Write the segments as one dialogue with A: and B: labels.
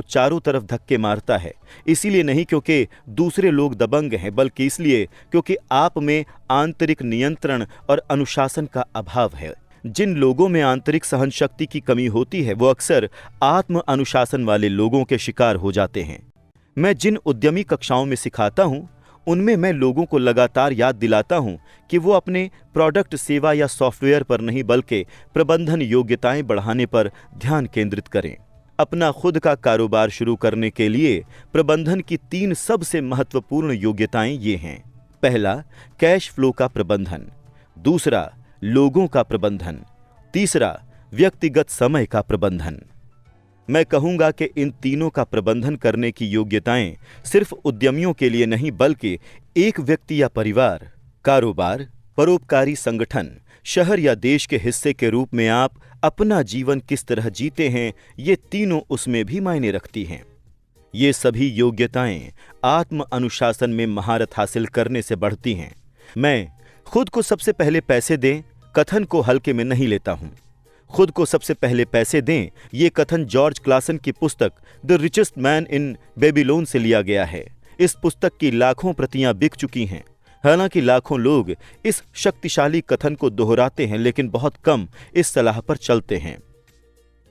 A: चारों तरफ धक्के मारता है। इसीलिए नहीं क्योंकि दूसरे लोग दबंग हैं, बल्कि इसलिए क्योंकि आप में आंतरिक नियंत्रण और अनुशासन का अभाव है। जिन लोगों में आंतरिक सहन शक्ति की कमी होती है वो अक्सर आत्म अनुशासन वाले लोगों के शिकार हो जाते हैं। मैं जिन उद्यमी कक्षाओं में सिखाता हूं उनमें मैं लोगों को लगातार याद दिलाता हूं कि वो अपने प्रोडक्ट, सेवा या सॉफ्टवेयर पर नहीं बल्कि प्रबंधन योग्यताएं बढ़ाने पर ध्यान केंद्रित करें। अपना खुद का कारोबार शुरू करने के लिए प्रबंधन की 3 सबसे महत्वपूर्ण योग्यताएं ये हैं। पहला, कैश फ्लो का प्रबंधन। दूसरा, लोगों का प्रबंधन। तीसरा, व्यक्तिगत समय का प्रबंधन। मैं कहूंगा कि इन तीनों का प्रबंधन करने की योग्यताएं सिर्फ उद्यमियों के लिए नहीं बल्कि एक व्यक्ति या परिवार, कारोबार, परोपकारी संगठन, शहर या देश के हिस्से के रूप में आप अपना जीवन किस तरह जीते हैं, ये तीनों उसमें भी मायने रखती हैं। ये सभी योग्यताएं आत्म अनुशासन में महारत हासिल करने से बढ़ती हैं। मैं खुद को सबसे पहले पैसे दें कथन को हल्के में नहीं लेता हूं। खुद को सबसे पहले पैसे दें ये कथन जॉर्ज क्लासन की पुस्तक the richest man in Babylon से लिया गया है। इस पुस्तक की लाखों प्रतियां बिक चुकी हैं। हालांकि लाखों लोग इस शक्तिशाली कथन को दोहराते हैं लेकिन बहुत कम इस सलाह पर चलते हैं।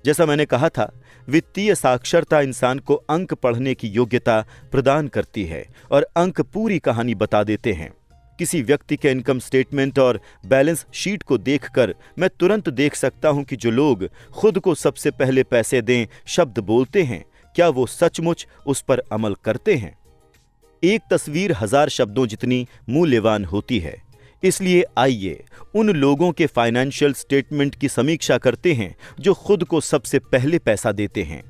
A: जैसा मैंने कहा था, वित्तीय साक्षरता इंसान को अंक पढ़ने की योग्यता प्रदान करती है और अंक पूरी कहानी बता देते हैं। किसी व्यक्ति के इनकम स्टेटमेंट और बैलेंस शीट को देखकर मैं तुरंत देख सकता हूं कि जो लोग खुद को सबसे पहले पैसे दें शब्द बोलते हैं, क्या वो सचमुच उस पर अमल करते हैं। एक तस्वीर 1000 शब्दों जितनी मूल्यवान होती है। इसलिए आइए उन लोगों के फाइनेंशियल स्टेटमेंट की समीक्षा करते हैं जो खुद को सबसे पहले पैसा देते हैं,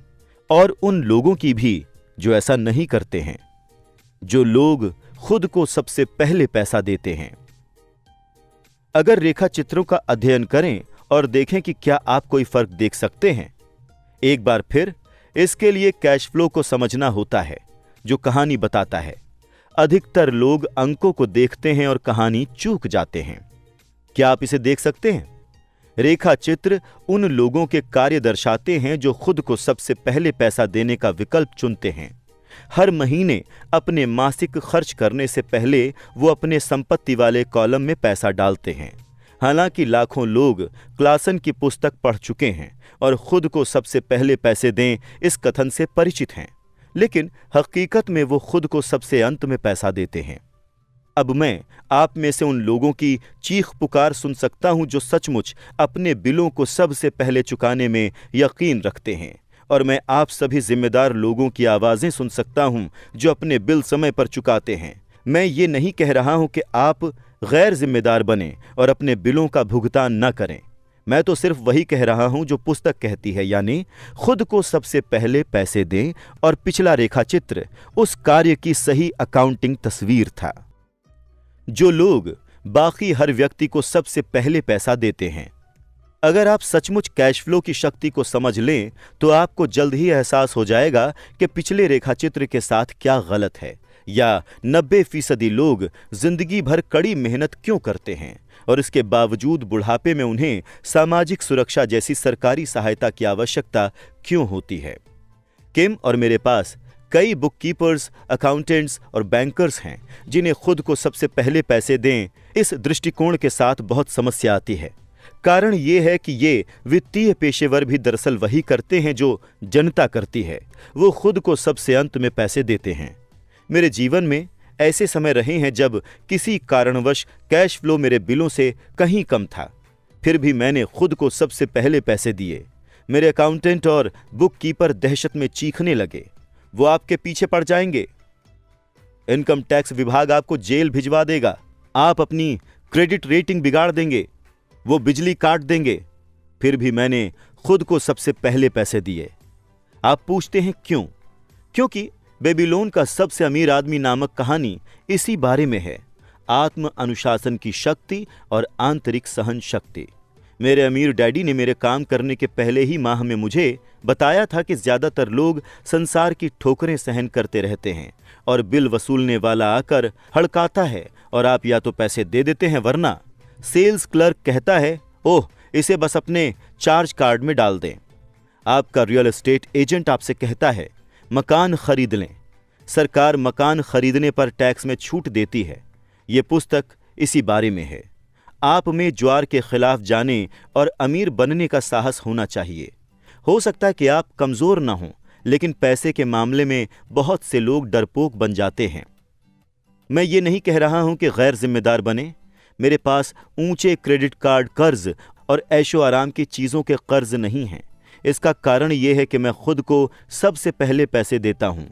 A: और उन लोगों की भी जो ऐसा नहीं करते हैं। जो लोग खुद को सबसे पहले पैसा देते हैं। अगर रेखा चित्रों का अध्ययन करें और देखें कि क्या आप कोई फर्क देख सकते हैं। एक बार फिर इसके लिए कैश फ्लो को समझना होता है जो कहानी बताता है। अधिकतर लोग अंकों को देखते हैं और कहानी चूक जाते हैं। क्या आप इसे देख सकते हैं? रेखा चित्र उन लोगों के कार्य दर्शाते हैं जो खुद को सबसे पहले पैसा देने का विकल्प चुनते हैं। हर महीने अपने मासिक खर्च करने से पहले वो अपने संपत्ति वाले कॉलम में पैसा डालते हैं। हालांकि लाखों लोग क्लासन की पुस्तक पढ़ चुके हैं और खुद को सबसे पहले पैसे दें इस कथन से परिचित हैं, लेकिन हकीकत में वो खुद को सबसे अंत में पैसा देते हैं। अब मैं आप में से उन लोगों की चीख पुकार सुन सकता हूं जो सचमुच अपने बिलों को सबसे पहले चुकाने में यकीन रखते हैं, और मैं आप सभी जिम्मेदार लोगों की आवाजें सुन सकता हूं जो अपने बिल समय पर चुकाते हैं। मैं ये नहीं कह रहा हूं कि आप गैर जिम्मेदार बनें और अपने बिलों का भुगतान न करें। मैं तो सिर्फ वही कह रहा हूं जो पुस्तक कहती है, यानी खुद को सबसे पहले पैसे दें। और पिछला रेखा चित्र उस कार्य की सही अकाउंटिंग तस्वीर था। जो लोग बाकी हर व्यक्ति को सबसे पहले पैसा देते हैं। अगर आप सचमुच कैश फ्लो की शक्ति को समझ लें तो आपको जल्द ही एहसास हो जाएगा कि पिछले रेखाचित्र के साथ क्या गलत है, या 90% लोग जिंदगी भर कड़ी मेहनत क्यों करते हैं और इसके बावजूद बुढ़ापे में उन्हें सामाजिक सुरक्षा जैसी सरकारी सहायता की आवश्यकता क्यों होती है। किम और मेरे पास कई बुक कीपर्स, अकाउंटेंट्स और बैंकर्स हैं जिन्हें खुद को सबसे पहले पैसे दें इस दृष्टिकोण के साथ बहुत समस्या आती है। कारण ये है कि ये वित्तीय पेशेवर भी दरअसल वही करते हैं जो जनता करती है। वो खुद को सबसे अंत में पैसे देते हैं। मेरे जीवन में ऐसे समय रहे हैं जब किसी कारणवश कैश फ्लो मेरे बिलों से कहीं कम था, फिर भी मैंने खुद को सबसे पहले पैसे दिए। मेरे अकाउंटेंट और बुक कीपर दहशत में चीखने लगे, वो आपके पीछे पड़ जाएंगे, इनकम टैक्स विभाग आपको जेल भिजवा देगा, आप अपनी क्रेडिट रेटिंग बिगाड़ देंगे, वो बिजली काट देंगे। फिर भी मैंने खुद को सबसे पहले पैसे दिए। आप पूछते हैं क्यों? क्योंकि बेबीलोन का सबसे अमीर आदमी नामक कहानी इसी बारे में है, आत्म अनुशासन की शक्ति और आंतरिक सहन शक्ति। मेरे अमीर डैडी ने मेरे काम करने के पहले ही माह में मुझे बताया था कि ज्यादातर लोग संसार की ठोकरें सहन करते रहते हैं और बिल वसूलने वाला आकर हड़काता है और आप या तो पैसे दे देते हैं, वरना सेल्स क्लर्क कहता है, ओह इसे बस अपने चार्ज कार्ड में डाल दें। आपका रियल एस्टेट एजेंट आपसे कहता है मकान खरीद लें। सरकार मकान खरीदने पर टैक्स में छूट देती है। ये पुस्तक इसी बारे में है। आप में ज्वार के खिलाफ जाने और अमीर बनने का साहस होना चाहिए। हो सकता है कि आप कमज़ोर ना हों, लेकिन पैसे के मामले में बहुत से लोग डरपोक बन जाते हैं। मैं ये नहीं कह रहा हूं कि गैर जिम्मेदार बने। मेरे पास ऊंचे क्रेडिट कार्ड कर्ज और ऐशो आराम की चीज़ों के कर्ज नहीं हैं। इसका कारण यह है कि मैं खुद को सबसे पहले पैसे देता हूं।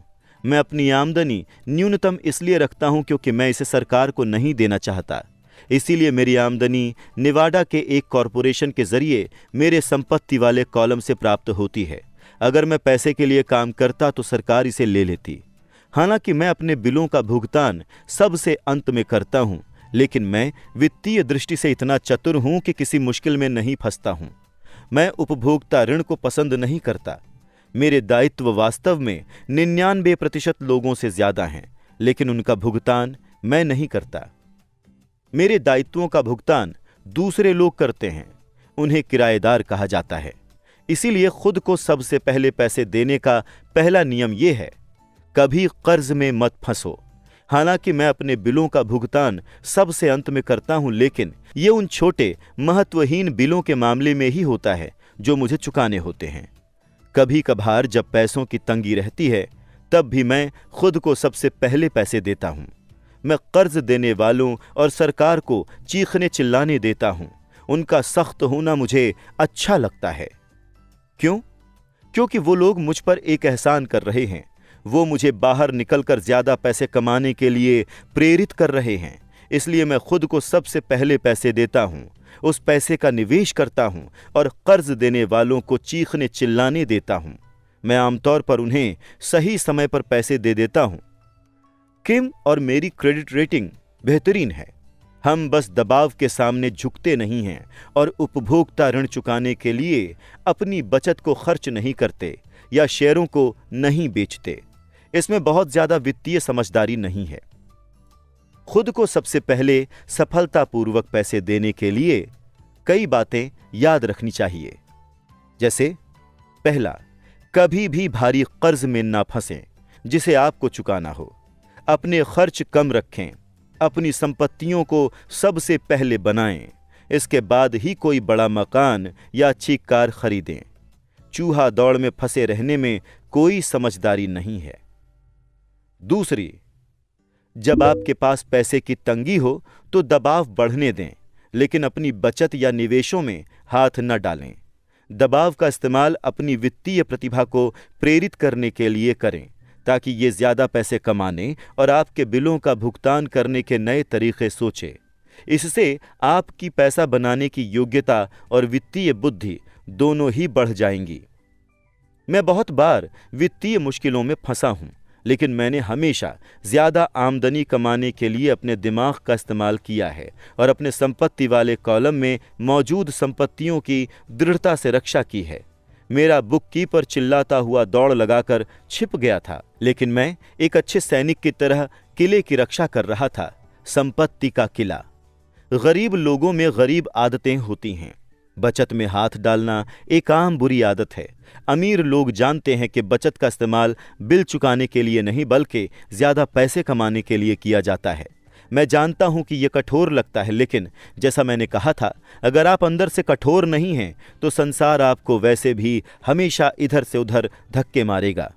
A: मैं अपनी आमदनी न्यूनतम इसलिए रखता हूं क्योंकि मैं इसे सरकार को नहीं देना चाहता। इसीलिए मेरी आमदनी नेवाडा के एक कॉरपोरेशन के जरिए मेरे संपत्ति वाले कॉलम से प्राप्त होती है। अगर मैं पैसे के लिए काम करता तो सरकार इसे ले लेती। हालांकि मैं अपने बिलों का भुगतान सबसे अंत में करता हूं, लेकिन मैं वित्तीय दृष्टि से इतना चतुर हूं कि किसी मुश्किल में नहीं फंसता हूं। मैं उपभोक्ता ऋण को पसंद नहीं करता। मेरे दायित्व वास्तव में 99% लोगों से ज्यादा हैं, लेकिन उनका भुगतान मैं नहीं करता। मेरे दायित्वों का भुगतान दूसरे लोग करते हैं। उन्हें किराएदार कहा जाता है। इसीलिए खुद को सबसे पहले पैसे देने का पहला नियम यह है, कभी कर्ज में मत फंसो। हालांकि मैं अपने बिलों का भुगतान सबसे अंत में करता हूं, लेकिन ये उन छोटे महत्वहीन बिलों के मामले में ही होता है जो मुझे चुकाने होते हैं। कभी कभार जब पैसों की तंगी रहती है, तब भी मैं खुद को सबसे पहले पैसे देता हूं। मैं कर्ज देने वालों और सरकार को चीखने चिल्लाने देता हूं। उनका सख्त होना मुझे अच्छा लगता है। क्यों? क्योंकि वो लोग मुझ पर एक एहसान कर रहे हैं। वो मुझे बाहर निकलकर ज्यादा पैसे कमाने के लिए प्रेरित कर रहे हैं। इसलिए मैं खुद को सबसे पहले पैसे देता हूं, उस पैसे का निवेश करता हूं और कर्ज देने वालों को चीखने चिल्लाने देता हूं। मैं आमतौर पर उन्हें सही समय पर पैसे दे देता हूं। किम और मेरी क्रेडिट रेटिंग बेहतरीन है। हम बस दबाव के सामने झुकते नहीं हैं और उपभोक्ता ऋण चुकाने के लिए अपनी बचत को खर्च नहीं करते या शेयरों को नहीं बेचते। इसमें बहुत ज्यादा वित्तीय समझदारी नहीं है। खुद को सबसे पहले सफलतापूर्वक पैसे देने के लिए कई बातें याद रखनी चाहिए। जैसे पहला, कभी भी भारी कर्ज में ना फंसें जिसे आपको चुकाना हो। अपने खर्च कम रखें। अपनी संपत्तियों को सबसे पहले बनाएं। इसके बाद ही कोई बड़ा मकान या अच्छी कार खरीदें। चूहा दौड़ में फंसे रहने में कोई समझदारी नहीं है। दूसरी, जब आपके पास पैसे की तंगी हो तो दबाव बढ़ने दें, लेकिन अपनी बचत या निवेशों में हाथ न डालें। दबाव का इस्तेमाल अपनी वित्तीय प्रतिभा को प्रेरित करने के लिए करें, ताकि ये ज्यादा पैसे कमाने और आपके बिलों का भुगतान करने के नए तरीके सोचे। इससे आपकी पैसा बनाने की योग्यता और वित्तीय बुद्धि दोनों ही बढ़ जाएंगी। मैं बहुत बार वित्तीय मुश्किलों में फंसा हूं, लेकिन मैंने हमेशा ज्यादा आमदनी कमाने के लिए अपने दिमाग का इस्तेमाल किया है और अपने संपत्ति वाले कॉलम में मौजूद संपत्तियों की दृढ़ता से रक्षा की है। मेरा बुककीपर चिल्लाता हुआ दौड़ लगाकर छिप गया था, लेकिन मैं एक अच्छे सैनिक की तरह किले की रक्षा कर रहा था। संपत्ति का किला। गरीब लोगों में गरीब आदतें होती हैं। बचत में हाथ डालना एक आम बुरी आदत है। अमीर लोग जानते हैं कि बचत का इस्तेमाल बिल चुकाने के लिए नहीं, बल्कि ज्यादा पैसे कमाने के लिए किया जाता है। मैं जानता हूं कि यह कठोर लगता है, लेकिन जैसा मैंने कहा था, अगर आप अंदर से कठोर नहीं हैं तो संसार आपको वैसे भी हमेशा इधर से उधर धक्के मारेगा।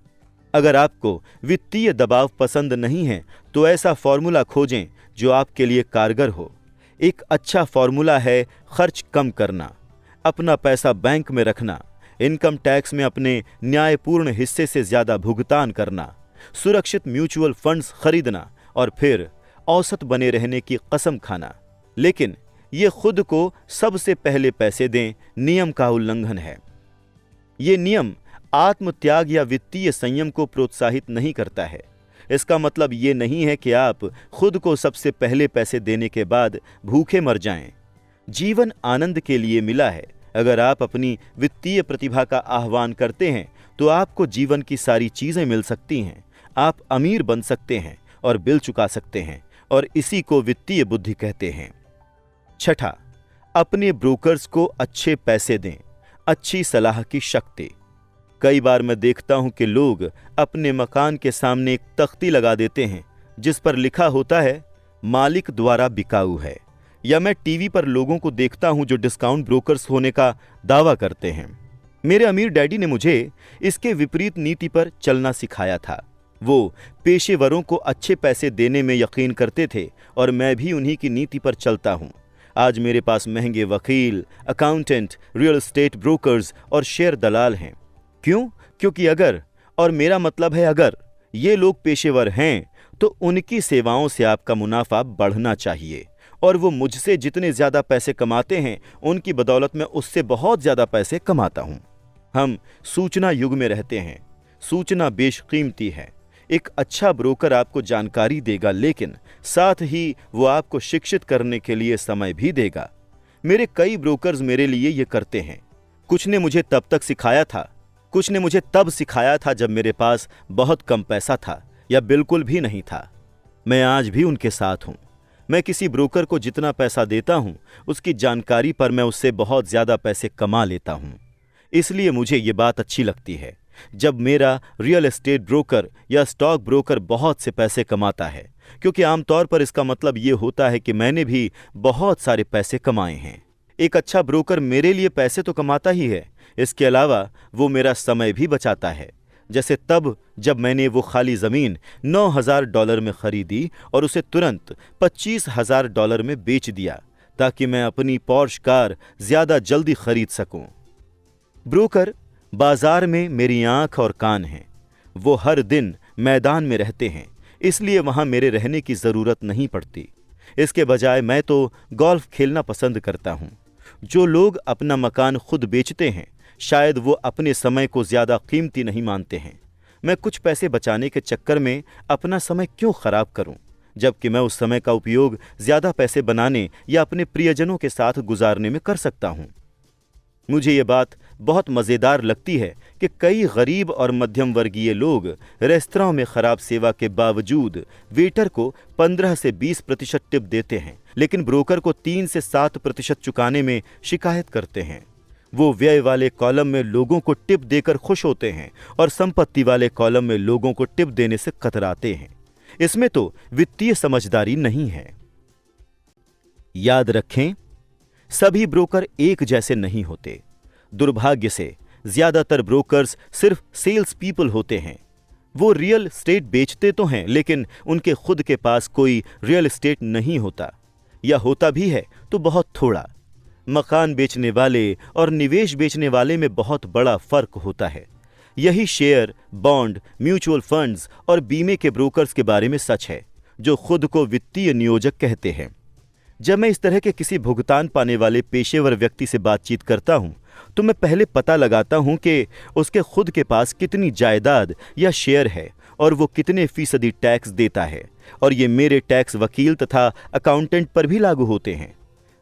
A: अगर आपको वित्तीय दबाव पसंद नहीं है तो ऐसा फॉर्मूला खोजें जो आपके लिए कारगर हो। एक अच्छा फॉर्मूला है खर्च कम करना, अपना पैसा बैंक में रखना, इनकम टैक्स में अपने न्यायपूर्ण हिस्से से ज्यादा भुगतान करना, सुरक्षित म्यूचुअल फंड्स खरीदना और फिर औसत बने रहने की कसम खाना। लेकिन ये खुद को सबसे पहले पैसे दें नियम का उल्लंघन है। ये नियम आत्मत्याग या वित्तीय संयम को प्रोत्साहित नहीं करता है। इसका मतलब ये नहीं है कि आप खुद को सबसे पहले पैसे देने के बाद भूखे मर जाएं। जीवन आनंद के लिए मिला है। अगर आप अपनी वित्तीय प्रतिभा का आह्वान करते हैं तो आपको जीवन की सारी चीजें मिल सकती हैं। आप अमीर बन सकते हैं और बिल चुका सकते हैं, और इसी को वित्तीय बुद्धि कहते हैं। छठा, अपने ब्रोकर्स को अच्छे पैसे दें। अच्छी सलाह की शक्ति। कई बार मैं देखता हूं कि लोग अपने मकान के सामने एक तख्ती लगा देते हैं जिस पर लिखा होता है मालिक द्वारा बिकाऊ है। या मैं टीवी पर लोगों को देखता हूं जो डिस्काउंट ब्रोकर्स होने का दावा करते हैं। मेरे अमीर डैडी ने मुझे इसके विपरीत नीति पर चलना सिखाया था। वो पेशेवरों को अच्छे पैसे देने में यकीन करते थे और मैं भी उन्हीं की नीति पर चलता हूं। आज मेरे पास महंगे वकील, अकाउंटेंट, रियल एस्टेट ब्रोकर्स और शेयर दलाल हैं। क्यों? क्योंकि अगर, और मेरा मतलब है अगर, ये लोग पेशेवर हैं तो उनकी सेवाओं से आपका मुनाफा बढ़ना चाहिए और वो मुझसे जितने ज्यादा पैसे कमाते हैं उनकी बदौलत मैं उससे बहुत ज्यादा पैसे कमाता हूं। हम सूचना युग में रहते हैं। सूचना बेशकीमती है। एक अच्छा ब्रोकर आपको जानकारी देगा लेकिन साथ ही वो आपको शिक्षित करने के लिए समय भी देगा। मेरे कई ब्रोकर्स मेरे लिए ये करते हैं। कुछ ने मुझे तब तक सिखाया था, कुछ ने मुझे तब सिखाया था जब मेरे पास बहुत कम पैसा था या बिल्कुल भी नहीं था। मैं आज भी उनके साथ हूं। मैं किसी ब्रोकर को जितना पैसा देता हूं उसकी जानकारी पर मैं उससे बहुत ज्यादा पैसे कमा लेता हूं। इसलिए मुझे ये बात अच्छी लगती है जब मेरा रियल एस्टेट ब्रोकर या स्टॉक ब्रोकर बहुत से पैसे कमाता है, क्योंकि आमतौर पर इसका मतलब ये होता है कि मैंने भी बहुत सारे पैसे कमाए हैं। एक अच्छा ब्रोकर मेरे लिए पैसे तो कमाता ही है, इसके अलावा वो मेरा समय भी बचाता है। जैसे तब जब मैंने वो खाली जमीन $9,000 में खरीदी और उसे तुरंत $25,000 में बेच दिया ताकि मैं अपनी पॉर्श कार ज्यादा जल्दी खरीद सकूं। ब्रोकर बाजार में मेरी आंख और कान हैं। वो हर दिन मैदान में रहते हैं, इसलिए वहां मेरे रहने की जरूरत नहीं पड़ती। इसके बजाय मैं तो गोल्फ खेलना पसंद करता हूं। जो लोग अपना मकान खुद बेचते हैं शायद वो अपने समय को ज्यादा कीमती नहीं मानते हैं। मैं कुछ पैसे बचाने के चक्कर में अपना समय क्यों खराब करूं, जबकि मैं उस समय का उपयोग ज्यादा पैसे बनाने या अपने प्रियजनों के साथ गुजारने में कर सकता हूं। मुझे ये बात बहुत मजेदार लगती है कि कई गरीब और मध्यम वर्गीय लोग रेस्तरां में खराब सेवा के बावजूद वेटर को 15 से 20% टिप देते हैं, लेकिन ब्रोकर को 3 से 7% चुकाने में शिकायत करते हैं। वो व्यय वाले कॉलम में लोगों को टिप देकर खुश होते हैं और संपत्ति वाले कॉलम में लोगों को टिप देने से कतराते हैं। इसमें तो वित्तीय समझदारी नहीं है। याद रखें, सभी ब्रोकर एक जैसे नहीं होते। दुर्भाग्य से ज्यादातर ब्रोकर्स सिर्फ सेल्स पीपल होते हैं। वो रियल एस्टेट बेचते तो हैं लेकिन उनके खुद के पास कोई रियल एस्टेट नहीं होता, या होता भी है तो बहुत थोड़ा। मकान बेचने वाले और निवेश बेचने वाले में बहुत बड़ा फर्क होता है। यही शेयर, बॉन्ड, म्यूचुअल फंड्स और बीमे के ब्रोकर्स के बारे में सच है जो खुद को वित्तीय नियोजक कहते हैं। जब मैं इस तरह के किसी भुगतान पाने वाले पेशेवर व्यक्ति से बातचीत करता हूं तो मैं पहले पता लगाता हूं कि उसके खुद के पास कितनी जायदाद या शेयर है और वो कितने फीसदी टैक्स देता है, और ये मेरे टैक्स वकील तथा अकाउंटेंट पर भी लागू होते हैं।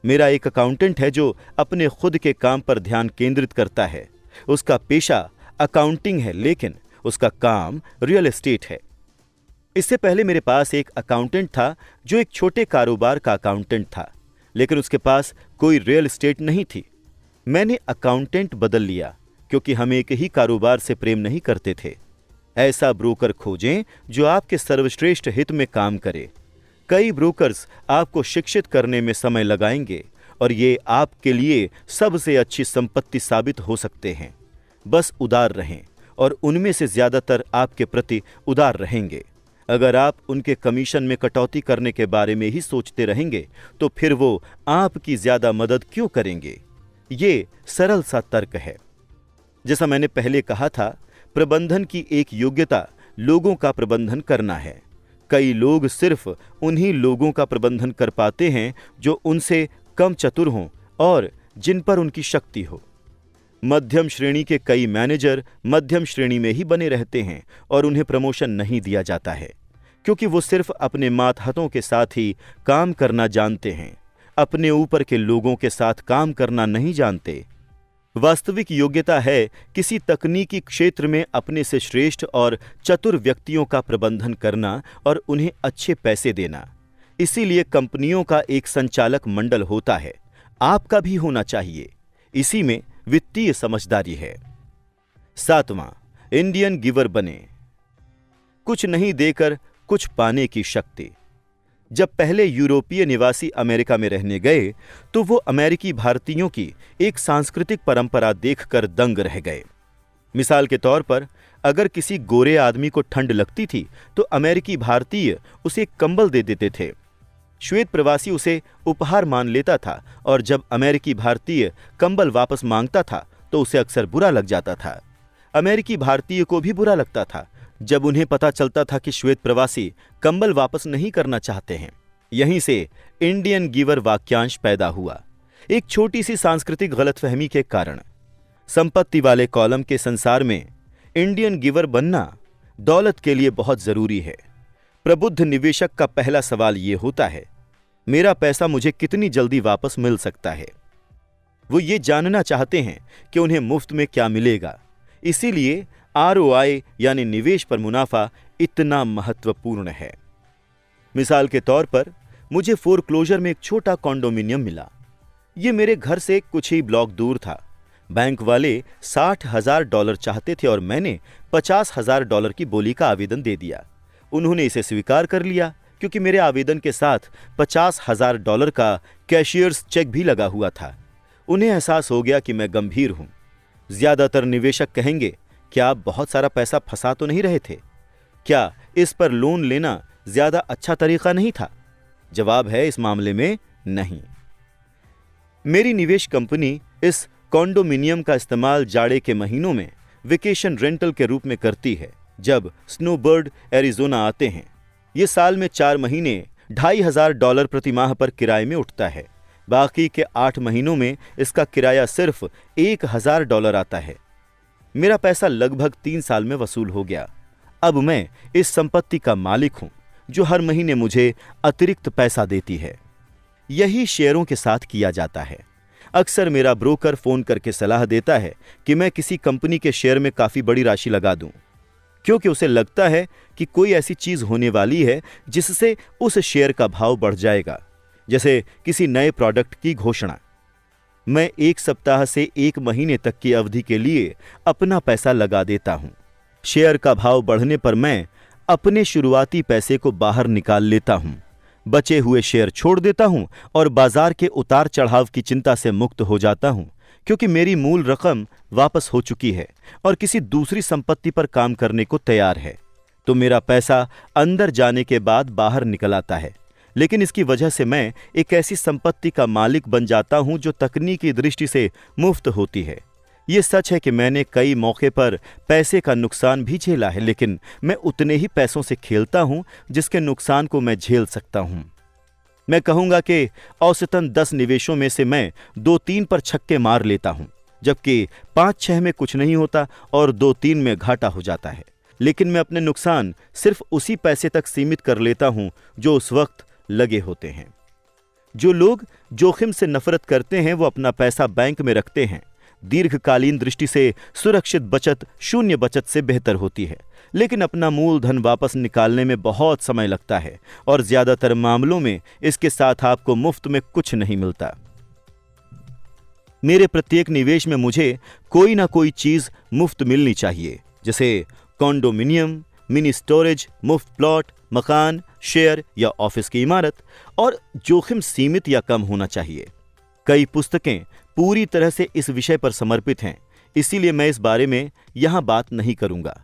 A: मेरा एक अकाउंटेंट है जो अपने खुद के काम पर ध्यान केंद्रित करता है। उसका पेशा अकाउंटिंग है लेकिन उसका काम रियल एस्टेट है। इससे पहले मेरे पास एक अकाउंटेंट था जो एक छोटे कारोबार का अकाउंटेंट था, लेकिन उसके पास कोई रियल एस्टेट नहीं थी। मैंने अकाउंटेंट बदल लिया क्योंकि हम एक ही कारोबार से प्रेम नहीं करते थे। ऐसा ब्रोकर खोजें जो आपके सर्वश्रेष्ठ हित में काम करे। कई ब्रोकर्स आपको शिक्षित करने में समय लगाएंगे और ये आपके लिए सबसे अच्छी संपत्ति साबित हो सकते हैं। बस उदार रहें और उनमें से ज्यादातर आपके प्रति उदार रहेंगे। अगर आप उनके कमीशन में कटौती करने के बारे में ही सोचते रहेंगे तो फिर वो आपकी ज्यादा मदद क्यों करेंगे? ये सरल सा तर्क है। जैसा मैंने पहले कहा था, प्रबंधन की एक योग्यता लोगों का प्रबंधन करना है। कई लोग सिर्फ उन्हीं लोगों का प्रबंधन कर पाते हैं जो उनसे कम चतुर हों और जिन पर उनकी शक्ति हो। मध्यम श्रेणी के कई मैनेजर मध्यम श्रेणी में ही बने रहते हैं और उन्हें प्रमोशन नहीं दिया जाता है क्योंकि वो सिर्फ अपने मातहतों के साथ ही काम करना जानते हैं, अपने ऊपर के लोगों के साथ काम करना नहीं जानते। वास्तविक योग्यता है किसी तकनीकी क्षेत्र में अपने से श्रेष्ठ और चतुर व्यक्तियों का प्रबंधन करना और उन्हें अच्छे पैसे देना। इसीलिए कंपनियों का एक संचालक मंडल होता है, आपका भी होना चाहिए। इसी में वित्तीय समझदारी है। 7वां, इंडियन गिवर बने। कुछ नहीं देकर कुछ पाने की शक्ति। जब पहले यूरोपीय निवासी अमेरिका में रहने गए तो वो अमेरिकी भारतीयों की एक सांस्कृतिक परंपरा देखकर दंग रह गए। मिसाल के तौर पर अगर किसी गोरे आदमी को ठंड लगती थी तो अमेरिकी भारतीय उसे कंबल दे देते थे। श्वेत प्रवासी उसे उपहार मान लेता था और जब अमेरिकी भारतीय कंबल वापस मांगता था तो उसे अक्सर बुरा लग जाता था। अमेरिकी भारतीय को भी बुरा लगता था जब उन्हें पता चलता था कि श्वेत प्रवासी कंबल वापस नहीं करना चाहते हैं। यहीं से इंडियन गिवर वाक्यांश पैदा हुआ, एक छोटी सी सांस्कृतिक गलतफहमी के कारण। संपत्ति वाले कॉलम के संसार में इंडियन गिवर बनना दौलत के लिए बहुत जरूरी है। प्रबुद्ध निवेशक का पहला सवाल यह होता है, मेरा पैसा मुझे कितनी जल्दी वापस मिल सकता है। वो ये जानना चाहते हैं कि उन्हें मुफ्त में क्या मिलेगा। इसीलिए ROI यानी निवेश पर मुनाफा इतना महत्वपूर्ण है। मिसाल के तौर पर मुझे फोरक्लोजर में एक छोटा कॉन्डोमिनियम मिला। ये मेरे घर से कुछ ही ब्लॉक दूर था। बैंक वाले $60,000 चाहते थे और मैंने $50,000 की बोली का आवेदन दे दिया। उन्होंने इसे स्वीकार कर लिया क्योंकि मेरे आवेदन के साथ $50,000 का कैशियर्स चेक भी लगा हुआ था। उन्हें एहसास हो गया कि मैं गंभीर हूं। ज्यादातर निवेशक कहेंगे, क्या आप बहुत सारा पैसा फंसा तो नहीं रहे थे? क्या इस पर लोन लेना ज्यादा अच्छा तरीका नहीं था? जवाब है, इस मामले में नहीं। मेरी निवेश कंपनी इस कॉन्डोमिनियम का इस्तेमाल जाड़े के महीनों में वेकेशन रेंटल के रूप में करती है। जब स्नोबर्ड एरिजोना आते हैं, ये साल में 4 महीने $2,500 प्रति माह पर किराए में उठता है। बाकी के 8 महीनों में इसका किराया सिर्फ $1,000 आता है। मेरा पैसा लगभग 3 साल में वसूल हो गया। अब मैं इस संपत्ति का मालिक हूं जो हर महीने मुझे अतिरिक्त पैसा देती है। यही शेयरों के साथ किया जाता है। अक्सर मेरा ब्रोकर फोन करके सलाह देता है कि मैं किसी कंपनी के शेयर में काफी बड़ी राशि लगा दूं, क्योंकि उसे लगता है कि कोई ऐसी चीज होने वाली है जिससे उस शेयर का भाव बढ़ जाएगा, जैसे किसी नए प्रोडक्ट की घोषणा। मैं 1 सप्ताह से 1 महीने तक की अवधि के लिए अपना पैसा लगा देता हूं। शेयर का भाव बढ़ने पर मैं अपने शुरुआती पैसे को बाहर निकाल लेता हूं, बचे हुए शेयर छोड़ देता हूं और बाजार के उतार चढ़ाव की चिंता से मुक्त हो जाता हूं, क्योंकि मेरी मूल रकम वापस हो चुकी है और किसी दूसरी संपत्ति पर काम करने को तैयार है। तो मेरा पैसा अंदर जाने के बाद बाहर निकल आता है, लेकिन इसकी वजह से मैं एक ऐसी संपत्ति का मालिक बन जाता हूं जो तकनीकी दृष्टि से मुफ्त होती है। ये सच है कि मैंने कई मौके पर पैसे का नुकसान भी झेला है, लेकिन मैं उतने ही पैसों से खेलता हूं जिसके नुकसान को मैं झेल सकता हूं। मैं कहूंगा कि औसतन 10 निवेशों में से मैं 2-3 पर छक्के मार लेता हूं, जबकि 5-6 में कुछ नहीं होता और 2-3 में घाटा हो जाता है। लेकिन मैं अपने नुकसान सिर्फ उसी पैसे तक सीमित कर लेता हूं जो उस वक्त लगे होते हैं। जो लोग जोखिम से नफरत करते हैं वो अपना पैसा बैंक में रखते हैं। दीर्घकालीन दृष्टि से सुरक्षित बचत शून्य बचत से बेहतर होती है, लेकिन अपना मूलधन वापस निकालने में बहुत समय लगता है और ज्यादातर मामलों में इसके साथ आपको मुफ्त में कुछ नहीं मिलता। मेरे प्रत्येक निवेश में मुझे कोई ना कोई चीज मुफ्त मिलनी चाहिए, जैसे कॉन्डोमिनियम, मिनी स्टोरेज, मुफ्त प्लॉट, मकान, शेयर या ऑफिस की इमारत, और जोखिम सीमित या कम होना चाहिए। कई पुस्तकें पूरी तरह से इस विषय पर समर्पित हैं, इसीलिए मैं इस बारे में यहां बात नहीं करूंगा।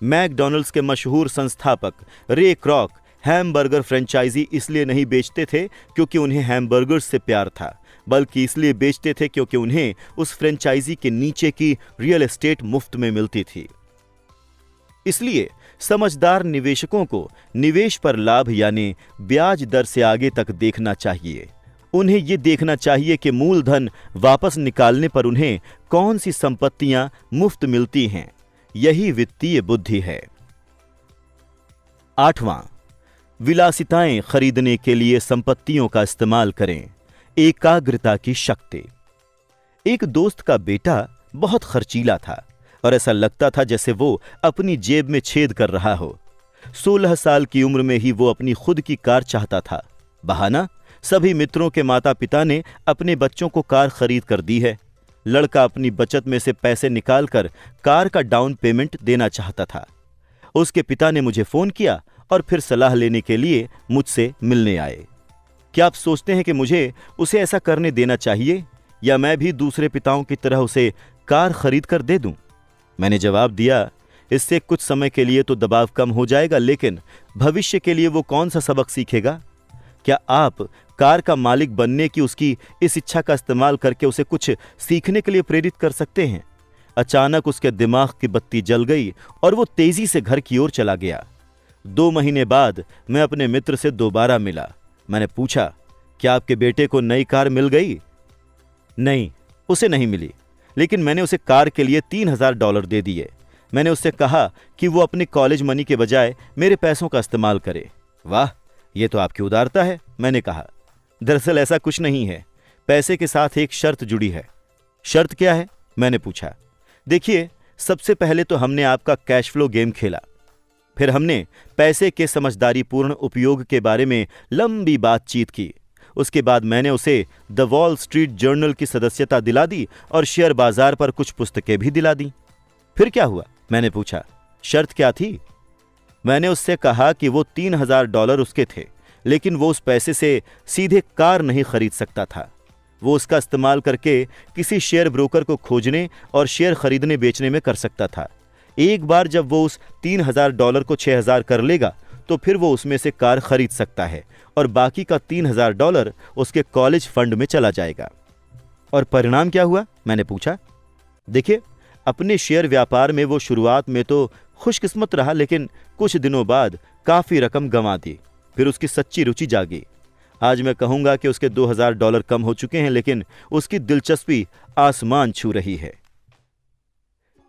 A: मैकडॉनल्ड्स के मशहूर संस्थापक रे क्रॉक हैमबर्गर फ्रेंचाइजी इसलिए नहीं बेचते थे क्योंकि उन्हें हैमबर्गर्स से प्यार था, बल्कि इसलिए बेचते थे क्योंकि उन्हें उस फ्रेंचाइजी के नीचे की रियल एस्टेट मुफ्त में मिलती थी। इसलिए समझदार निवेशकों को निवेश पर लाभ यानी ब्याज दर से आगे तक देखना चाहिए। उन्हें यह देखना चाहिए कि मूलधन वापस निकालने पर उन्हें कौन सी संपत्तियां मुफ्त मिलती हैं। यही वित्तीय बुद्धि है। 8वां, विलासिताएं खरीदने के लिए संपत्तियों का इस्तेमाल करें। एकाग्रता की शक्ति। एक दोस्त का बेटा बहुत खर्चीला था और ऐसा लगता था जैसे वो अपनी जेब में छेद कर रहा हो। 16 साल की उम्र में ही वो अपनी खुद की कार चाहता था। बहाना, सभी मित्रों के माता पिता ने अपने बच्चों को कार खरीद कर दी है। लड़का अपनी बचत में से पैसे निकालकर कार का डाउन पेमेंट देना चाहता था। उसके पिता ने मुझे फोन किया और फिर सलाह लेने के लिए मुझसे मिलने आए। क्या आप सोचते हैं कि मुझे उसे ऐसा करने देना चाहिए या मैं भी दूसरे पिताओं की तरह उसे कार खरीद कर दे दूं? मैंने जवाब दिया, इससे कुछ समय के लिए तो दबाव कम हो जाएगा, लेकिन भविष्य के लिए वो कौन सा सबक सीखेगा? क्या आप कार का मालिक बनने की उसकी इस इच्छा का इस्तेमाल करके उसे कुछ सीखने के लिए प्रेरित कर सकते हैं? अचानक उसके दिमाग की बत्ती जल गई और वो तेजी से घर की ओर चला गया। 2 महीने बाद मैं अपने मित्र से दोबारा मिला। मैंने पूछा, क्या आपके बेटे को नई कार मिल गई? नहीं, उसे नहीं मिली, लेकिन मैंने उसे कार के लिए $3000 दे दिए। मैंने उससे कहा कि वो अपने कॉलेज मनी के बजाय मेरे पैसों का इस्तेमाल करे। वाह, ये तो आपकी उदारता है, मैंने कहा। दरअसल ऐसा कुछ नहीं है, पैसे के साथ एक शर्त जुड़ी है। शर्त क्या है? मैंने पूछा। देखिए, सबसे पहले तो हमने आपका कैश फ्लो गेम खेला, फिर हमने पैसे के समझदारीपूर्ण उपयोग के बारे में लंबी बातचीत की। उसके बाद मैंने उसे द वॉल स्ट्रीट जर्नल की सदस्यता दिला दी और शेयर बाजार पर कुछ पुस्तकें भी दिला दी। फिर क्या हुआ? मैंने पूछा। शर्त क्या थी? मैंने उससे कहा कि वो $3000 उसके थे, लेकिन वो उस पैसे से सीधे कार नहीं खरीद सकता था। वो उसका इस्तेमाल करके किसी शेयर ब्रोकर को खोजने और शेयर खरीदने बेचने में कर सकता था। एक बार जब वो उस $3000 को 6000 कर लेगा तो फिर वो उसमें से कार खरीद सकता है और बाकी का $3000 उसके कॉलेज फंड में चला जाएगा। और परिणाम क्या हुआ? मैंने पूछा। देखिए, अपने शेयर व्यापार में वो शुरुआत में तो खुशकिस्मत रहा, लेकिन कुछ दिनों बाद काफी रकम गंवा दी। फिर उसकी सच्ची रुचि जागी। आज मैं कहूंगा कि उसके $2000 कम हो चुके हैं, लेकिन उसकी दिलचस्पी आसमान छू रही है।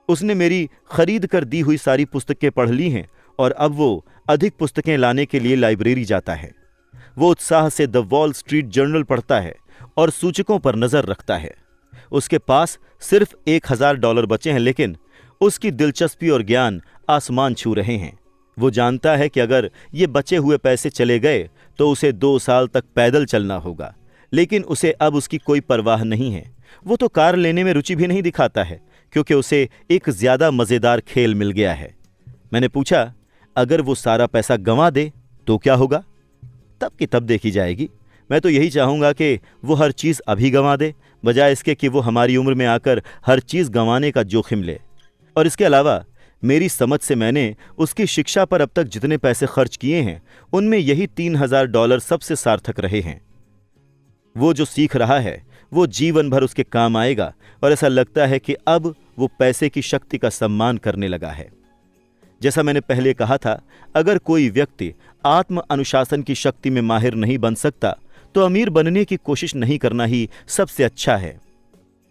A: उसने मेरी खरीद कर दी हुई सारी पुस्तकें पढ़ ली हैं और अब वो अधिक पुस्तकें लाने के लिए लाइब्रेरी जाता है। वो उत्साह से द वॉल स्ट्रीट जर्नल पढ़ता है और सूचकों पर नजर रखता है। उसके पास सिर्फ $1000 बचे हैं, लेकिन उसकी दिलचस्पी और ज्ञान आसमान छू रहे हैं। वो जानता है कि अगर ये बचे हुए पैसे चले गए तो उसे 2 साल तक पैदल चलना होगा, लेकिन उसे अब उसकी कोई परवाह नहीं है। वो तो कार लेने में रुचि भी नहीं दिखाता है, क्योंकि उसे एक ज्यादा मजेदार खेल मिल गया है। मैंने पूछा, अगर वो सारा पैसा गंवा दे तो क्या होगा? तब की तब देखी जाएगी। मैं तो यही चाहूंगा कि वो हर चीज अभी गंवा दे, बजाय इसके कि वो हमारी उम्र में आकर हर चीज गंवाने का जोखिम ले। और इसके अलावा मेरी समझ से मैंने उसकी शिक्षा पर अब तक जितने पैसे खर्च किए हैं, उनमें यही $3000 सबसे सार्थक रहे हैं। वो जो सीख रहा है वो जीवन भर उसके काम आएगा और ऐसा लगता है कि अब वो पैसे की शक्ति का सम्मान करने लगा है। जैसा मैंने पहले कहा था, अगर कोई व्यक्ति आत्म अनुशासन की शक्ति में माहिर नहीं बन सकता तो अमीर बनने की कोशिश नहीं करना ही सबसे अच्छा है।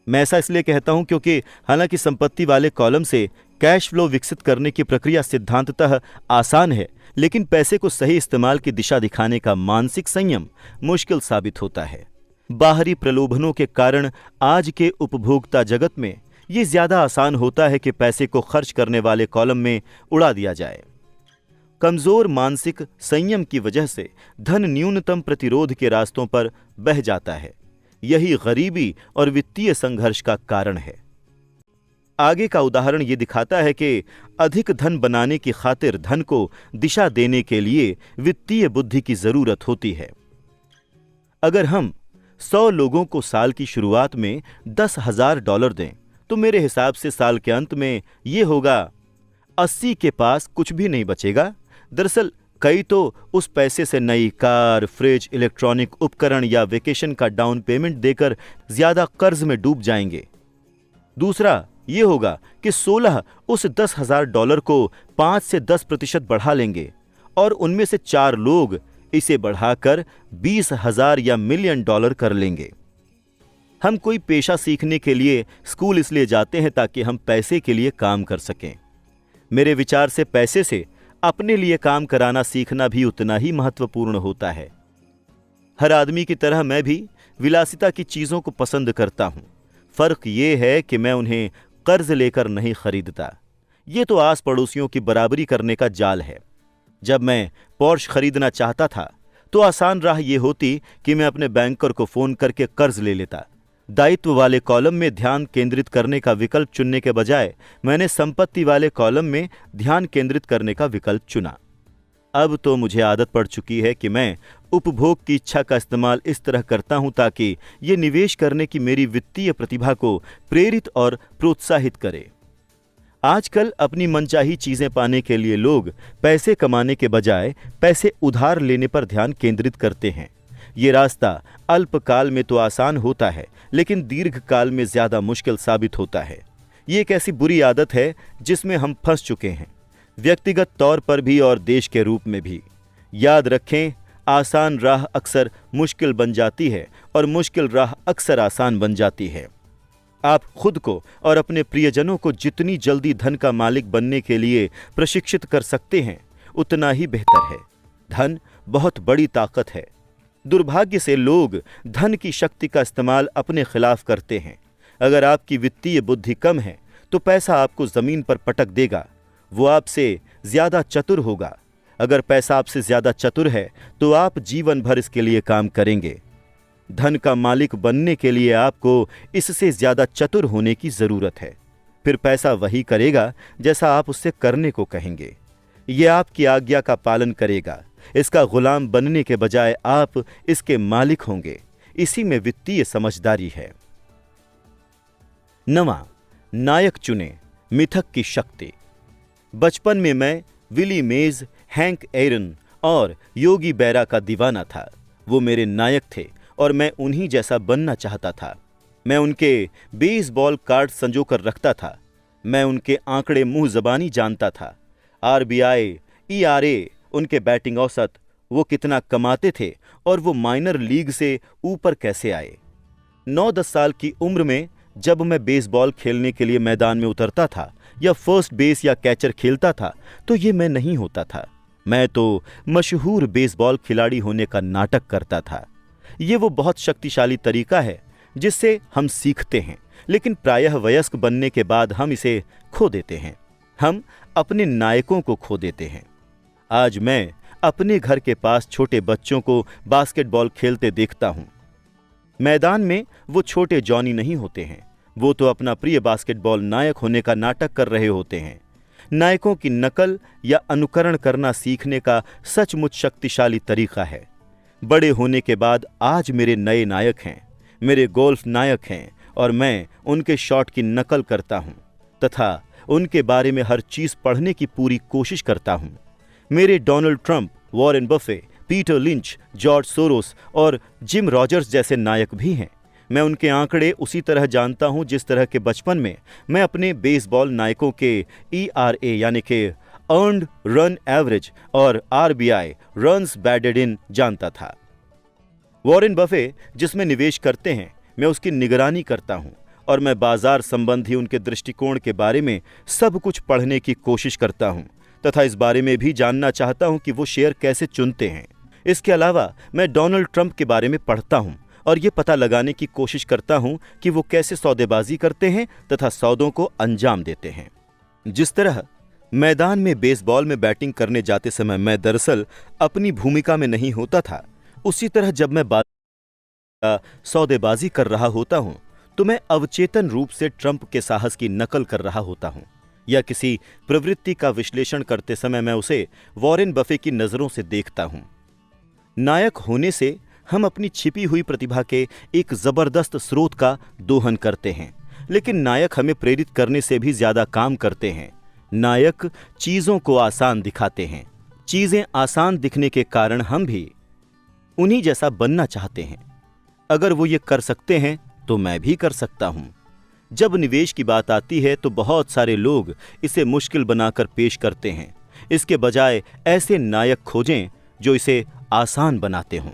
A: मैं ऐसा इसलिए कहता हूं क्योंकि हालांकि संपत्ति वाले कॉलम से कैश फ्लो विकसित करने की प्रक्रिया सिद्धांततः आसान है, लेकिन पैसे को सही इस्तेमाल की दिशा दिखाने का मानसिक संयम मुश्किल साबित होता है। बाहरी प्रलोभनों के कारण आज के उपभोक्ता जगत में ये ज्यादा आसान होता है कि पैसे को खर्च करने वाले कॉलम में उड़ा दिया जाए। कमजोर मानसिक संयम की वजह से धन न्यूनतम प्रतिरोध के रास्तों पर बह जाता है। यही गरीबी और वित्तीय संघर्ष का कारण है। आगे का उदाहरण ये दिखाता है कि अधिक धन बनाने की खातिर धन को दिशा देने के लिए वित्तीय बुद्धि की जरूरत होती है। अगर हम 100 लोगों को साल की शुरुआत में $10,000 दें तो मेरे हिसाब से साल के अंत में ये होगा 80 के पास कुछ भी नहीं बचेगा। दरअसल कई तो उस पैसे से नई कार, फ्रिज, इलेक्ट्रॉनिक उपकरण या वेकेशन का डाउन पेमेंट देकर ज्यादा कर्ज में डूब जाएंगे। दूसरा ये होगा कि 16 उस $10,000 को 5 से 10% बढ़ा लेंगे और उनमें से 4 लोग इसे बढ़ाकर 20,000 या $1,000,000 कर लेंगे। हम कोई पेशा सीखने के लिए स्कूल इसलिए जाते हैं ताकि हम पैसे के लिए काम कर सकें। मेरे विचार से पैसे से अपने लिए काम कराना सीखना भी उतना ही महत्वपूर्ण होता है। हर आदमी की तरह मैं भी विलासिता की चीजों को पसंद करता हूं। फर्क ये है कि मैं उन्हें कर्ज लेकर नहीं खरीदता। ये तो आस पड़ोसियों की बराबरी करने का जाल है। जब मैं पोर्श खरीदना चाहता था तो आसान राह ये होती कि मैं अपने बैंकर को फोन करके कर्ज ले लेता। दायित्व वाले कॉलम में ध्यान केंद्रित करने का विकल्प चुनने के बजाय मैंने संपत्ति वाले कॉलम में ध्यान केंद्रित करने का विकल्प चुना। अब तो मुझे आदत पड़ चुकी है कि मैं उपभोग की इच्छा का इस्तेमाल इस तरह करता हूं ताकि ये निवेश करने की मेरी वित्तीय प्रतिभा को प्रेरित और प्रोत्साहित करे। आजकल अपनी मनचाही चीजें पाने के लिए लोग पैसे कमाने के बजाय पैसे उधार लेने पर ध्यान केंद्रित करते हैं। ये रास्ता अल्पकाल में तो आसान होता है, लेकिन दीर्घकाल में ज्यादा मुश्किल साबित होता है। ये एक ऐसी बुरी आदत है जिसमें हम फंस चुके हैं, व्यक्तिगत तौर पर भी और देश के रूप में भी। याद रखें, आसान राह अक्सर मुश्किल बन जाती है और मुश्किल राह अक्सर आसान बन जाती है। आप खुद को और अपने प्रियजनों को जितनी जल्दी धन का मालिक बनने के लिए प्रशिक्षित कर सकते हैं, उतना ही बेहतर है। धन बहुत बड़ी ताकत है। दुर्भाग्य से लोग धन की शक्ति का इस्तेमाल अपने खिलाफ करते हैं। अगर आपकी वित्तीय बुद्धि कम है तो पैसा आपको जमीन पर पटक देगा, वो आपसे ज्यादा चतुर होगा। अगर पैसा आपसे ज्यादा चतुर है तो आप जीवन भर इसके लिए काम करेंगे। धन का मालिक बनने के लिए आपको इससे ज्यादा चतुर होने की जरूरत है। फिर पैसा वही करेगा जैसा आप उससे करने को कहेंगे। यह आपकी आज्ञा का पालन करेगा। इसका गुलाम बनने के बजाय आप इसके मालिक होंगे। इसी में वित्तीय समझदारी है। 9, नायक चुने, मिथक की शक्ति। बचपन में मैं विली मेज, हैंक एरन और योगी बेरा का दीवाना था। वो मेरे नायक थे और मैं उन्हीं जैसा बनना चाहता था। मैं उनके बेसबॉल कार्ड संजोकर रखता था। मैं उनके आंकड़े मुंह जबानी जानता था। आरबीआई, ईआरए, उनके बैटिंग औसत, वो कितना कमाते थे और वो माइनर लीग से ऊपर कैसे आए। 9-10 साल की उम्र में जब मैं बेसबॉल खेलने के लिए मैदान में उतरता था या फर्स्ट बेस या कैचर खेलता था तो ये मैं नहीं होता था। मैं तो मशहूर बेसबॉल खिलाड़ी होने का नाटक करता था। ये वो बहुत शक्तिशाली तरीका है जिससे हम सीखते हैं, लेकिन प्रायः वयस्क बनने के बाद हम इसे खो देते हैं। हम अपने नायकों को खो देते हैं। आज मैं अपने घर के पास छोटे बच्चों को बास्केटबॉल खेलते देखता हूं। मैदान में वो छोटे जॉनी नहीं होते हैं, वो तो अपना प्रिय बास्केटबॉल नायक होने का नाटक कर रहे होते हैं। नायकों की नकल या अनुकरण करना सीखने का सचमुच शक्तिशाली तरीका है। बड़े होने के बाद आज मेरे नए नायक हैं, मेरे गोल्फ नायक हैं और मैं उनके शॉट की नकल करता हूं तथा उनके बारे में हर चीज पढ़ने की पूरी कोशिश करता हूं। मेरे Donald Trump, Warren Buffett, Peter lynch, George Soros और जिम रॉजर्स जैसे नायक भी हैं। मैं उनके आंकड़े उसी तरह जानता हूं जिस तरह के बचपन में मैं अपने बेसबॉल नायकों के ईआरए यानी कि अर्न्ड रन एवरेज और आरबीआई रन्स बैटेड इन जानता था। वॉरेन बफे जिसमें निवेश करते हैं, मैं उसकी निगरानी करता हूं और मैं बाजार संबंधी उनके दृष्टिकोण के बारे में सब कुछ पढ़ने की कोशिश करता हूं तथा इस बारे में भी जानना चाहता हूं कि वो शेयर कैसे चुनते हैं। इसके अलावा मैं डोनाल्ड ट्रंप के बारे में पढ़ता हूं और ये पता लगाने की कोशिश करता हूं कि वो कैसे सौदेबाजी करते हैं तथा सौदों को अंजाम देते हैं। जिस तरह मैदान में बेसबॉल में बैटिंग करने जाते समय मैं दरअसल अपनी भूमिका में नहीं होता था, उसी तरह जब मैं सौदेबाजी कर रहा होता हूं तो मैं अवचेतन रूप से ट्रंप के साहस की नकल कर रहा होता हूं, या किसी प्रवृत्ति का विश्लेषण करते समय मैं उसे वॉरेन बफे की नजरों से देखता हूं। नायक होने से हम अपनी छिपी हुई प्रतिभा के एक जबरदस्त स्रोत का दोहन करते हैं, लेकिन नायक हमें प्रेरित करने से भी ज्यादा काम करते हैं। नायक चीजों को आसान दिखाते हैं। चीजें आसान दिखने के कारण हम भी उन्हीं जैसा बनना चाहते हैं। अगर वो ये कर सकते हैं तो मैं भी कर सकता हूं। जब निवेश की बात आती है तो बहुत सारे लोग इसे मुश्किल बनाकर पेश करते हैं। इसके बजाय ऐसे नायक खोजें जो इसे आसान बनाते हों।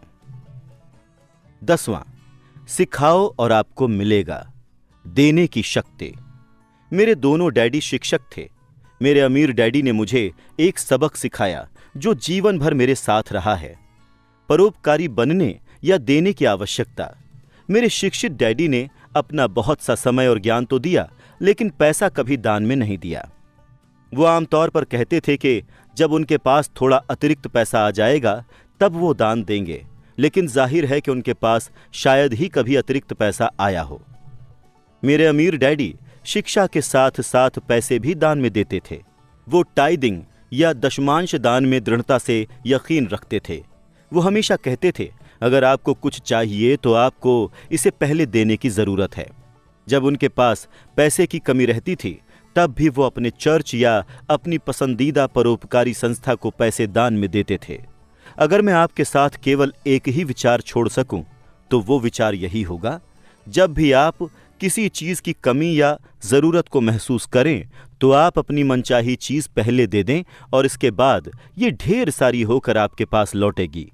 A: 10वां, सिखाओ और आपको मिलेगा, देने की शक्ति। मेरे दोनों डैडी शिक्षक थे। मेरे अमीर डैडी ने मुझे एक सबक सिखाया जो जीवन भर मेरे साथ रहा है, परोपकारी बनने या देने की आवश्यकता। मेरे शिक्षित डैडी ने अपना बहुत सा समय और ज्ञान तो दिया, लेकिन पैसा कभी दान में नहीं दिया। वो आमतौर पर कहते थे कि जब उनके पास थोड़ा अतिरिक्त पैसा आ जाएगा तब वो दान देंगे। लेकिन जाहिर है कि उनके पास शायद ही कभी अतिरिक्त पैसा आया हो। मेरे अमीर डैडी शिक्षा के साथ साथ पैसे भी दान में देते थे। वो टाइदिंग या दशमांश दान में दृढ़ता से यकीन रखते थे। वो हमेशा कहते थे, अगर आपको कुछ चाहिए तो आपको इसे पहले देने की जरूरत है। जब उनके पास पैसे की कमी रहती थी तब भी वो अपने चर्च या अपनी पसंदीदा परोपकारी संस्था को पैसे दान में देते थे। अगर मैं आपके साथ केवल एक ही विचार छोड़ सकूं तो वो विचार यही होगा, जब भी आप किसी चीज की कमी या जरूरत को महसूस करें तो आप अपनी मनचाही चीज पहले दे दें और इसके बाद ये ढेर सारी होकर आपके पास लौटेगी।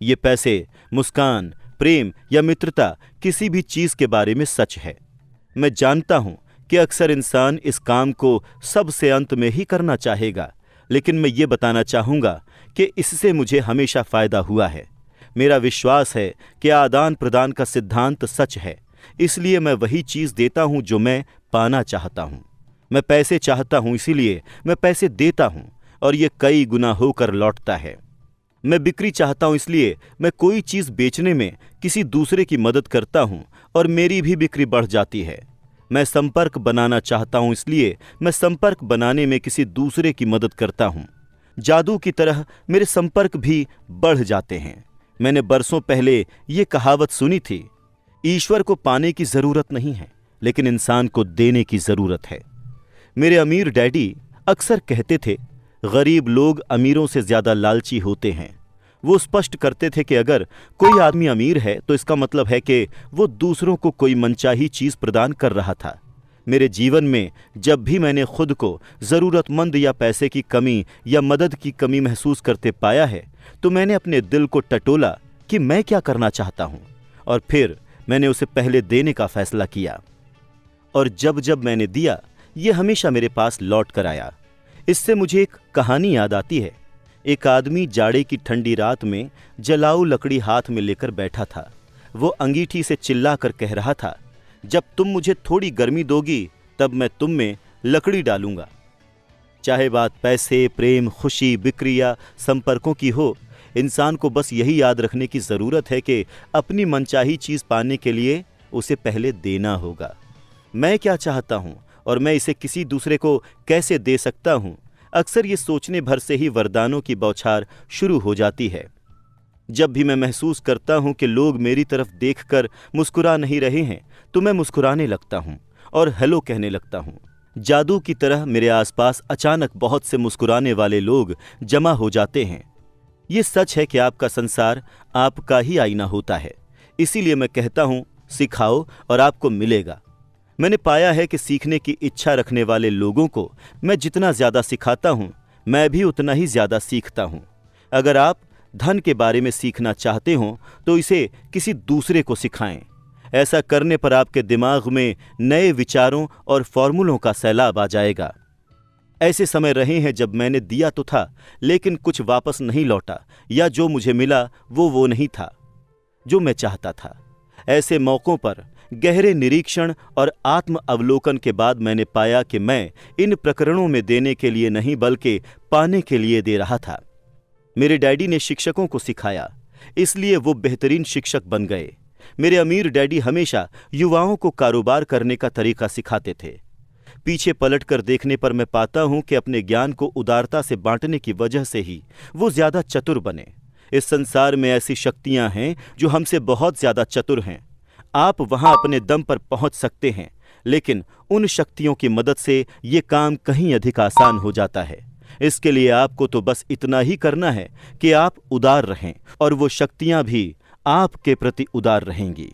A: ये पैसे, मुस्कान, प्रेम या मित्रता किसी भी चीज के बारे में सच है। मैं जानता हूं कि अक्सर इंसान इस काम को सबसे अंत में ही करना चाहेगा, लेकिन मैं ये बताना चाहूंगा कि इससे मुझे हमेशा फायदा हुआ है। मेरा विश्वास है कि आदान प्रदान का सिद्धांत सच है, इसलिए मैं वही चीज देता हूं जो मैं पाना चाहता हूं। मैं पैसे चाहता हूं, इसीलिए मैं पैसे देता हूं और ये कई गुना होकर लौटता है। मैं बिक्री चाहता हूं, इसलिए मैं कोई चीज बेचने में किसी दूसरे की मदद करता हूं और मेरी भी बिक्री बढ़ जाती है। मैं संपर्क बनाना चाहता हूं, इसलिए मैं संपर्क बनाने में किसी दूसरे की मदद करता हूं। जादू की तरह मेरे संपर्क भी बढ़ जाते हैं। मैंने बरसों पहले ये कहावत सुनी थी, ईश्वर को पाने की जरूरत नहीं है, लेकिन इंसान को देने की जरूरत है। मेरे अमीर डैडी अक्सर कहते थे, गरीब लोग अमीरों से ज्यादा लालची होते हैं। वो स्पष्ट करते थे कि अगर कोई आदमी अमीर है तो इसका मतलब है कि वो दूसरों को कोई मनचाही चीज प्रदान कर रहा था। मेरे जीवन में जब भी मैंने खुद को जरूरतमंद या पैसे की कमी या मदद की कमी महसूस करते पाया है तो मैंने अपने दिल को टटोला कि मैं क्या करना चाहता हूं और फिर मैंने उसे पहले देने का फैसला किया। और जब जब मैंने दिया, ये हमेशा मेरे पास लौट कर आया। इससे मुझे एक कहानी याद आती है। एक आदमी जाड़े की ठंडी रात में जलाऊ लकड़ी हाथ में लेकर बैठा था। वो अंगीठी से चिल्लाकर कह रहा था, जब तुम मुझे थोड़ी गर्मी दोगी तब मैं तुम में लकड़ी डालूंगा। चाहे बात पैसे, प्रेम, खुशी, बिक्री या संपर्कों की हो, इंसान को बस यही याद रखने की जरूरत है कि अपनी मनचाही चीज पाने के लिए उसे पहले देना होगा। मैं क्या चाहता हूं और मैं इसे किसी दूसरे को कैसे दे सकता हूं, अक्सर ये सोचने भर से ही वरदानों की बौछार शुरू हो जाती है। जब भी मैं महसूस करता हूं कि लोग मेरी तरफ देखकर मुस्कुरा नहीं रहे हैं तो मैं मुस्कुराने लगता हूं और हेलो कहने लगता हूं। जादू की तरह मेरे आसपास अचानक बहुत से मुस्कुराने वाले लोग जमा हो जाते हैं। ये सच है कि आपका संसार आपका ही आईना होता है। इसीलिए मैं कहता हूं, सिखाओ और आपको मिलेगा। मैंने पाया है कि सीखने की इच्छा रखने वाले लोगों को मैं जितना ज्यादा सिखाता हूं, मैं भी उतना ही ज्यादा सीखता हूं। अगर आप धन के बारे में सीखना चाहते हो तो इसे किसी दूसरे को सिखाएं। ऐसा करने पर आपके दिमाग में नए विचारों और फॉर्मूलों का सैलाब आ जाएगा। ऐसे समय रहे हैं जब मैंने दिया तो था, लेकिन कुछ वापस नहीं लौटा, या जो मुझे मिला वो नहीं था जो मैं चाहता था। ऐसे मौकों पर गहरे निरीक्षण और आत्म अवलोकन के बाद मैंने पाया कि मैं इन प्रकरणों में देने के लिए नहीं बल्कि पाने के लिए दे रहा था। मेरे डैडी ने शिक्षकों को सिखाया, इसलिए वो बेहतरीन शिक्षक बन गए। मेरे अमीर डैडी हमेशा युवाओं को कारोबार करने का तरीका सिखाते थे। पीछे पलटकर देखने पर मैं पाता हूं कि अपने ज्ञान को उदारता से बांटने की वजह से ही वो ज्यादा चतुर बने। इस संसार में ऐसी शक्तियां हैं जो हमसे बहुत ज्यादा चतुर हैं। आप वहां अपने दम पर पहुंच सकते हैं, लेकिन उन शक्तियों की मदद से ये काम कहीं अधिक आसान हो जाता है। इसके लिए आपको तो बस इतना ही करना है कि आप उदार रहें और वो शक्तियां भी आपके प्रति उदार रहेंगी।